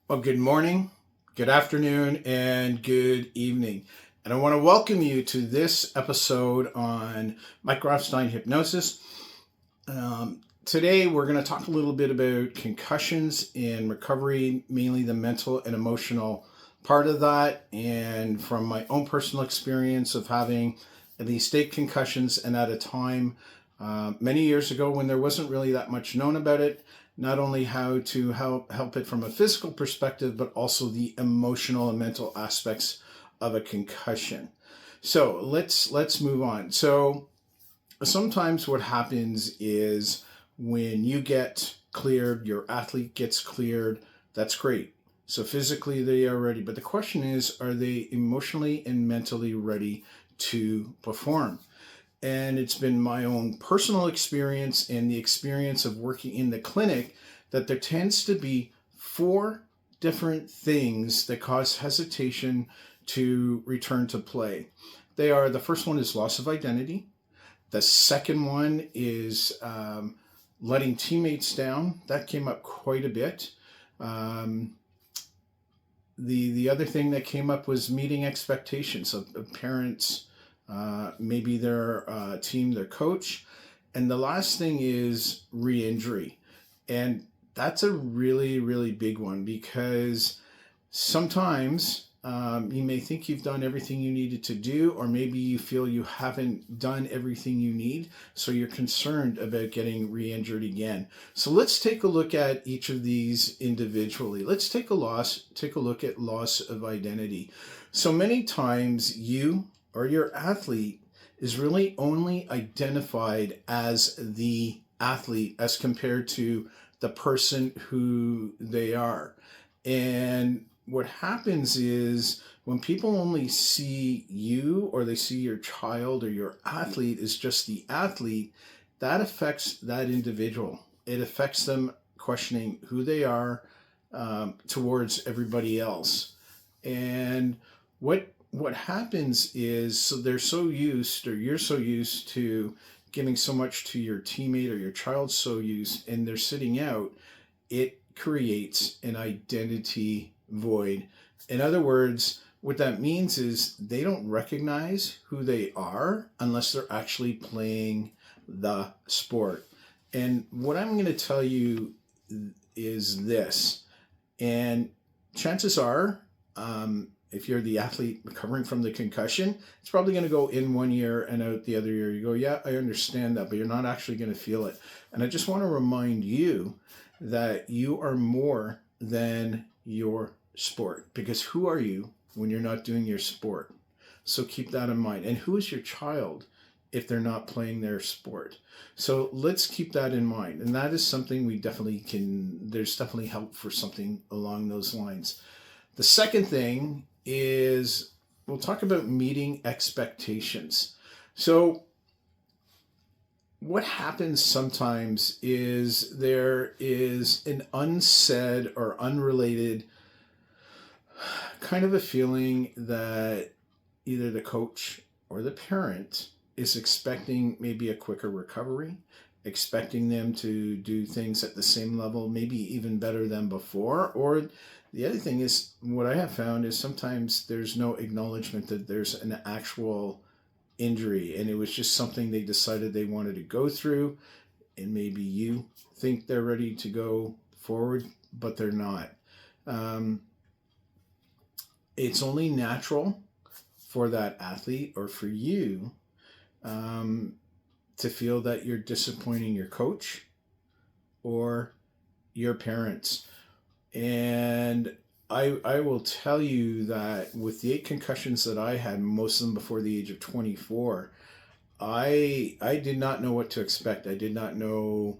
Well, good morning, good afternoon, and good evening. And I want to welcome you to this episode on Mike Rothstein hypnosis. Today, we're going to talk a little bit about concussions and recovery, mainly the mental and emotional part of that. And from my own personal experience of having at least 8 concussions, and at a time many years ago when there wasn't really that much known about it, not only how to help it from a physical perspective, but also the emotional and mental aspects of a concussion. So let's move on. So sometimes what happens is when you get cleared, your athlete gets cleared, that's great. So physically they are ready, but the question is, are they emotionally and mentally ready to perform? And it's been my own personal experience and the experience of working in the clinic that there tends to be 4 different things that cause hesitation to return to play. The first one is loss of identity. The second one is letting teammates down. That came up quite a bit. The other thing that came up was meeting expectations of parents, maybe their team, their coach. And the last thing is re-injury. And that's a really, really big one because sometimes you may think you've done everything you needed to do, or maybe you feel you haven't done everything you need. So you're concerned about getting re-injured again. So let's take a look at each of these individually. Let's take a look at loss of identity. So many times you or your athlete is really only identified as the athlete as compared to the person who they are. And what happens is when people only see you, or they see your child or your athlete as just the athlete, that affects that individual. It affects them questioning who they are towards everybody else. And what happens is, so they're so used, or you're so used to giving so much to your teammate, or your child's so used, and they're sitting out, it creates an identity void. In other words, what that means is they don't recognize who they are unless they're actually playing the sport. And what I'm going to tell you is this, and chances are, if you're the athlete recovering from the concussion, it's probably going to go in one year and out the other year. You go, yeah, I understand that, but you're not actually going to feel it. And I just want to remind you that you are more than your sport, because who are you when you're not doing your sport? So keep that in mind. And who is your child if they're not playing their sport? So let's keep that in mind. And that is something we definitely there's definitely help for something along those lines. The second thing is we'll talk about meeting expectations. So what happens sometimes is there is an unsaid or unrelated kind of a feeling that either the coach or the parent is expecting maybe a quicker recovery, expecting them to do things at the same level, maybe even better than before. Or the other thing is, what I have found is sometimes there's no acknowledgement that there's an actual injury, and it was just something they decided they wanted to go through, and maybe you think they're ready to go forward, but they're not. It's only natural for that athlete or for you to feel that you're disappointing your coach or your parents. And I will tell you that with the 8 concussions that I had, most of them before the age of 24, I did not know what to expect. I did not know,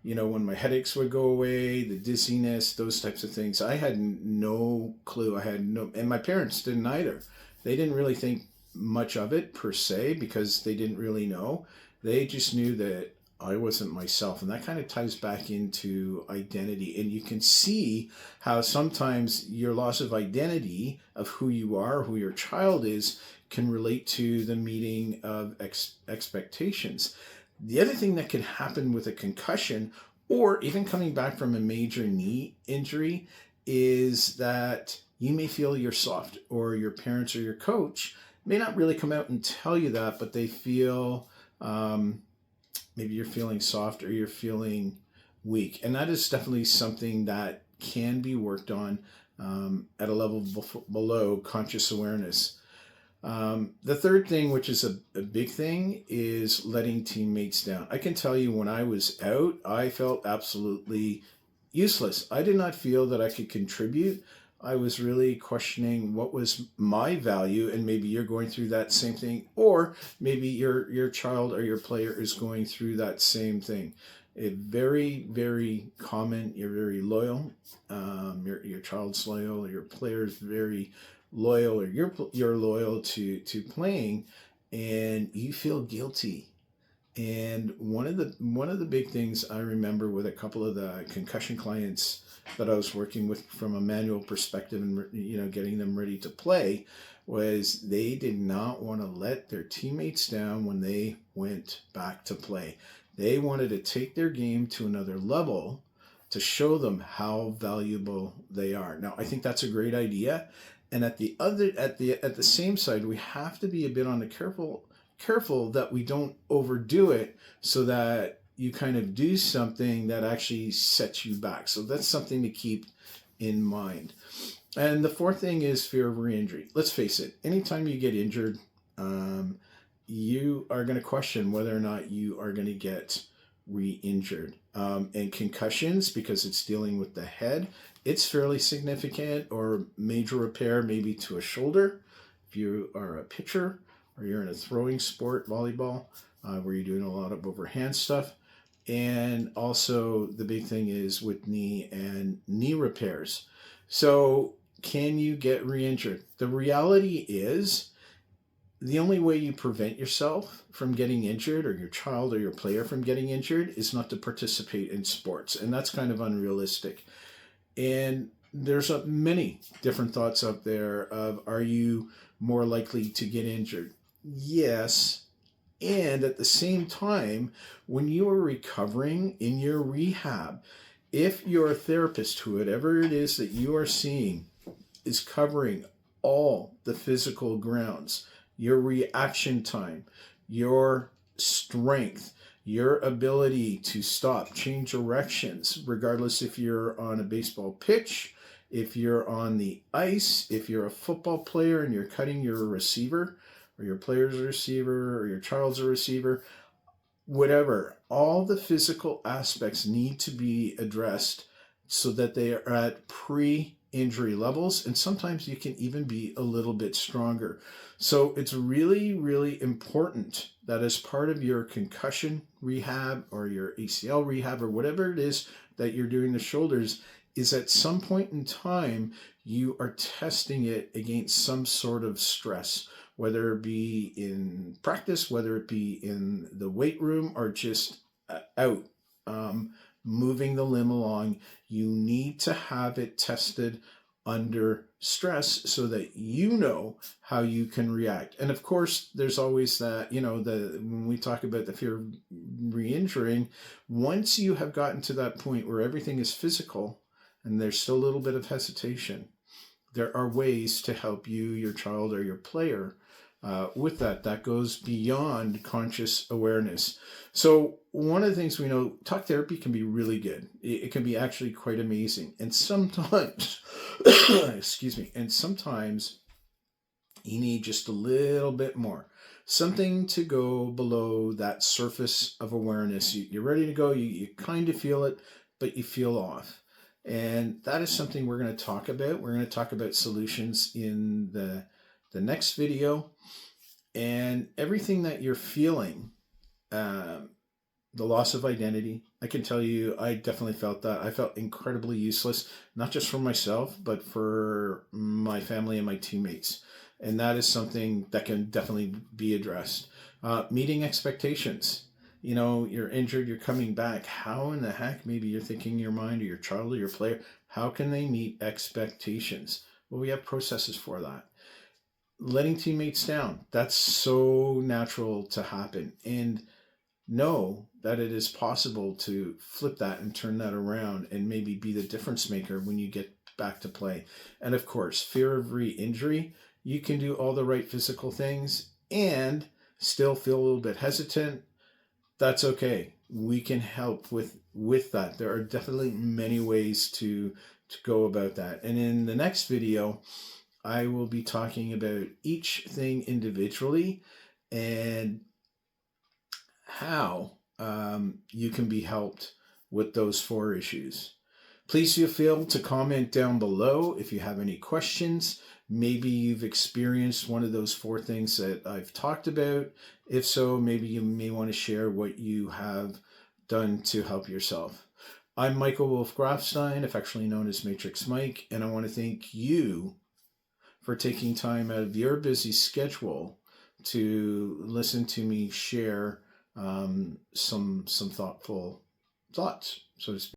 when my headaches would go away, the dizziness, those types of things. I had no clue. And my parents didn't either. They didn't really think much of it per se because they didn't really know. They just knew that I wasn't myself. And that kind of ties back into identity. And you can see how sometimes your loss of identity of who you are, who your child is, can relate to the meeting of expectations. The other thing that can happen with a concussion, or even coming back from a major knee injury, is that you may feel you're soft, or your parents or your coach may not really come out and tell you that, but they feel maybe you're feeling soft or you're feeling weak. And that is definitely something that can be worked on at a level below conscious awareness. The third thing, which is a big thing, is letting teammates down. I can tell you when I was out, I felt absolutely useless. I did not feel that I could contribute. I was really questioning what was my value, and maybe you're going through that same thing, or maybe your child or your player is going through that same thing. It very, very common. You're very loyal. Your child's loyal. Your player's very loyal, or you're loyal to playing, and you feel guilty. And one of the big things I remember with a couple of the concussion clients that I was working with from a manual perspective, and getting them ready to play, was they did not want to let their teammates down when they went back to play. They wanted to take their game to another level to show them how valuable they are. Now, I think that's a great idea. And at the same side, we have to be a bit on the careful that we don't overdo it, so that you kind of do something that actually sets you back. So that's something to keep in mind. And the fourth thing is fear of re-injury. Let's face it, anytime you get injured, you are going to question whether or not you are going to get re-injured. And concussions, because it's dealing with the head, it's fairly significant, or major repair maybe to a shoulder if you are a pitcher or you're in a throwing sport, volleyball, where you're doing a lot of overhand stuff. And also the big thing is with knee repairs. So can you get re-injured? The reality is, the only way you prevent yourself from getting injured, or your child or your player from getting injured, is not to participate in sports. And that's kind of unrealistic. And there's many different thoughts out there of, are you more likely to get injured? Yes. And at the same time, when you are recovering in your rehab, if your therapist, whoever it is that you are seeing, is covering all the physical grounds, your reaction time, your strength, your ability to stop, change directions, regardless if you're on a baseball pitch, if you're on the ice, if you're a football player and you're cutting your receiver, or your player's a receiver, or your child's a receiver, whatever, all the physical aspects need to be addressed so that they are at pre-injury levels, and sometimes you can even be a little bit stronger. So it's really, really important that as part of your concussion rehab, or your ACL rehab, or whatever it is that you're doing the shoulders, is at some point in time you are testing it against some sort of stress, whether it be in practice, whether it be in the weight room, or just out moving the limb along. You need to have it tested under stress so that you know how you can react. And of course, there's always that, when we talk about the fear of re-injuring, once you have gotten to that point where everything is physical and there's still a little bit of hesitation, there are ways to help you, your child, or your player with that. That goes beyond conscious awareness. So one of the things we know, talk therapy can be really good. It can be actually quite amazing. And sometimes, excuse me, and sometimes you need just a little bit more. Something to go below that surface of awareness. You're ready to go, you kind of feel it, but you feel off. And that is something we're going to talk about. We're going to talk about solutions in the next video. And everything that you're feeling, the loss of identity, I can tell you, I definitely felt that. I felt incredibly useless, not just for myself, but for my family and my teammates. And that is something that can definitely be addressed. Meeting expectations. You're injured, you're coming back. How in the heck, maybe you're thinking in your mind, or your child or your player, how can they meet expectations? Well, we have processes for that. Letting teammates down, that's so natural to happen. And know that it is possible to flip that and turn that around and maybe be the difference maker when you get back to play. And of course, fear of re-injury. You can do all the right physical things and still feel a little bit hesitant. That's okay. We can help with that. There are definitely many ways to go about that. And in the next video, I will be talking about each thing individually and how you can be helped with those 4 issues. Please feel free to comment down below if you have any questions. Maybe you've experienced one of those 4 things that I've talked about. If so, maybe you may want to share what you have done to help yourself. I'm Michael Wolf-Grafstein, affectionately known as Matrix Mike, and I want to thank you for taking time out of your busy schedule to listen to me share some thoughtful thoughts, so to speak.